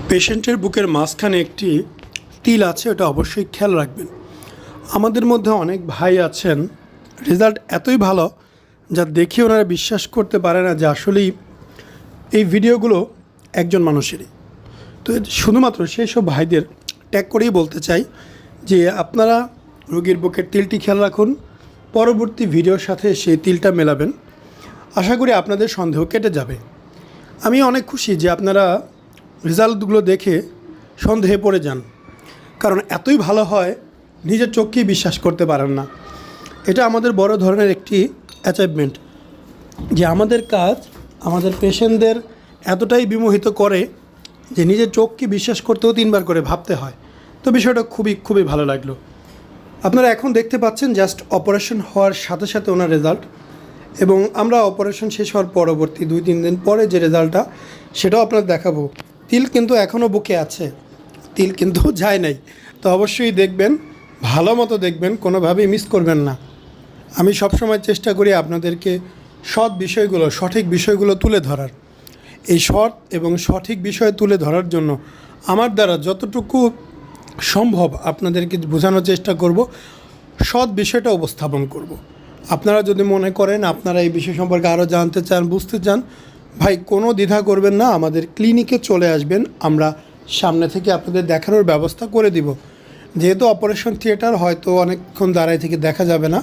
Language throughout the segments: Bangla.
পেশেন্টের বুকের মাঝখানে একটি তিল আছে, ওটা অবশ্যই খেয়াল রাখবেন। আমাদের মধ্যে অনেক ভাই আছেন, রেজাল্ট এতই ভালো যা দেখে ওনারা বিশ্বাস করতে পারে না যে আসলেই এই ভিডিওগুলো একজন মানুষেরই। তো শুধুমাত্র সেই সব ভাইদের ট্যাগ করেই বলতে চাই যে আপনারা রোগীর বুকের তিলটি খেয়াল রাখুন, পরবর্তী ভিডিওর সাথে সেই তিলটা মেলাবেন। আশা করি আপনাদের সন্দেহ কেটে যাবে। আমি অনেক খুশি যে আপনারা রেজাল্টগুলো দেখে সন্দেহে পড়ে যান, কারণ এতই ভালো হয় নিজের চোখকেই বিশ্বাস করতে পারেন না। এটা আমাদের বড় ধরনের একটি অ্যাচিভমেন্ট যে আমাদের কাজ আমাদের পেশেন্টদের এতটাই বিমোহিত করে যে নিজের চোখকে বিশ্বাস করতেও 3 বার করে ভাবতে হয়। তো বিষয়টা খুবই ভালো লাগলো। আপনারা এখন দেখতে পাচ্ছেন জাস্ট অপারেশন হওয়ার সাথে সাথে ওনার রেজাল্ট, এবং আমরা অপারেশন শেষ হওয়ার পরবর্তী 2-3 দিন পরে যে রেজাল্টটা সেটাও আপনাদের দেখাবো। তিল কিন্তু এখনও বুকে আছে, তিল কিন্তু যায় নাই। তো অবশ্যই দেখবেন, ভালো মতো দেখবেন, কোনোভাবেই মিস করবেন না। আমি সবসময় চেষ্টা করি আপনাদেরকে সঠিক বিষয়গুলো তুলে ধরার। এই এবং সঠিক বিষয় তুলে ধরার জন্য আমার দ্বারা যতটুকু সম্ভব আপনাদেরকে বোঝানোর চেষ্টা করব, সৎ বিষয়টা উপস্থাপন করব। আপনারা যদি মনে করেন আপনারা এই বিষয় সম্পর্কে আরও জানতে চান, বুঝতে চান, ভাই কোনো দ্বিধা করবেন না, আমাদের ক্লিনিকে চলে আসবেন, আমরা সামনে থেকে আপনাদের দেখানোর ব্যবস্থা করে দিব। যেহেতু অপারেশন থিয়েটার, হয়তো অনেকক্ষণ দাঁড়ায় থেকে দেখা যাবে না,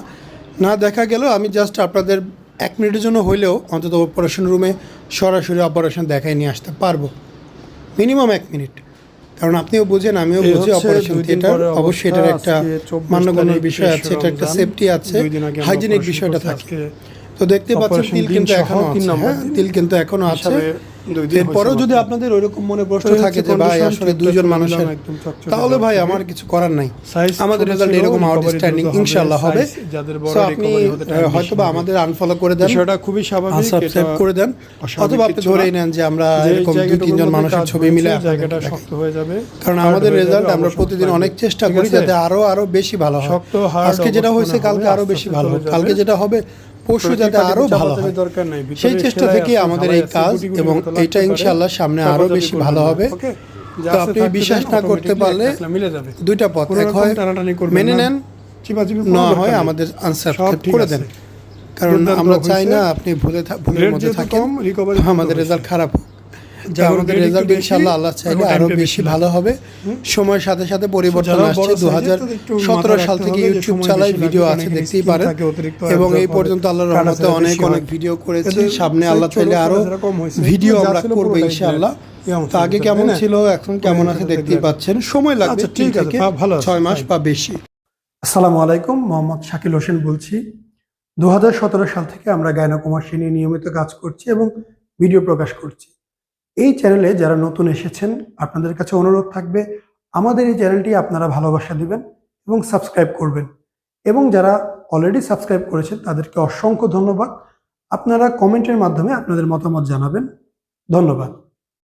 না দেখা গেলেও আমি জাস্ট আপনাদের 1 মিনিটের জন্য হইলেও অন্তত অপারেশন রুমে সরাসরি অপারেশন দেখায় নিয়ে আসতে পারবো, মিনিমাম 1 মিনিট। কারণ আপনিও বুঝেন, আমিও বুঝি, অপারেশন থিয়েটার অবশ্যই এটার একটা মান্যগণ্যের বিষয় আছে, এটা একটা সেফটি আছে, হাইজিনিক বিষয়টা থাকে। তো দেখতে পাচ্ছেন তিল কিন্তু এখনও আছে, তিল কিন্তু এখনও আছে। এরপরেও যদি আপনাদের ওইরকম মনে প্রশ্ন থাকে যে ভাই আসলে 2জন মানুষের, তাহলে ভাই আমার কিছু করার নাই, আমাদের রেজাল্ট এরকম আউটস্ট্যান্ডিং ইনশাআল্লাহ হবে। সো আপনি হয়তোবা আমাদের আনফলো করে দেন, সেটা খুবই স্বাভাবিক, সাবস্ক্রাইব করে দেন, অথবা আপনি ধরেই নেন যে আমরা এরকম 2-3জন মানুষের ছবি মিলে জায়গাটা শক্ত হয়ে যাবে। কারণ আমাদের রেজাল্ট আমরা প্রতিদিন অনেক চেষ্টা করি যাতে আরো বেশি ভালো হয়। আজকে যেটা হয়েছে কালকে আরো বেশি ভালো হবে, কালকে যেটা হবে পরশু যাতে আরো ভালো হয়, সেই চেষ্টা থেকে আমাদের এই কাজ, এবং এটা ইনশাআল্লাহ সামনে আরো বেশি ভালো হবে। তো আপনি বিশ্বাস না করতে পারলে 2টা পথ, এক হয় মেনে নেন, না হয় আমাদের আনসাবস্ক্রাইব করে দেন। কারণ আমরা চাই না আপনি ভুলের মধ্যে থাকেন, আমাদের রেজাল্ট খারাপ হোক। আমাদের রেজাল্ট ইনশাআল্লাহ আল্লাহ চাইলে আরো বেশি ভালো হবে। সময়ের সাথে সাথে পরিবর্তন আসছে। 2017 সাল থেকে ইউটিউব চালাই, ভিডিও আছে, দেখতেই পারেন, এবং এই পর্যন্ত আল্লাহর রহমতে অনেক ভিডিও করেছি। সামনে আল্লাহ চাইলে আরো ভিডিও আমরা করব ইনশাআল্লাহ। তো আগে কেমন ছিল এখন কেমন আছে দেখতেই পাচ্ছেন, সময় লাগবে, ঠিক আছে, 6 মাস বা বেশি। আসসালামু আলাইকুম, মোহাম্মদ শাকিল হোসেন বলছি। 2017 সাল থেকে আমরা গাইনোকমার্সি নিয়ে নিয়মিত কাজ করছি এবং ভিডিও প্রকাশ করছি। এই চ্যানেলে যারা নতুন এসেছেন, আপনাদের কাছে অনুরোধ থাকবে আমাদের এই চ্যানেলটি আপনারা ভালোবাসা দিবেন এবং সাবস্ক্রাইব করবেন। এবং যারা অলরেডি সাবস্ক্রাইব করেছেন তাদেরকে অসংখ্য ধন্যবাদ। আপনারা কমেন্টের মাধ্যমে আপনাদের মতামত জানাবেন। ধন্যবাদ।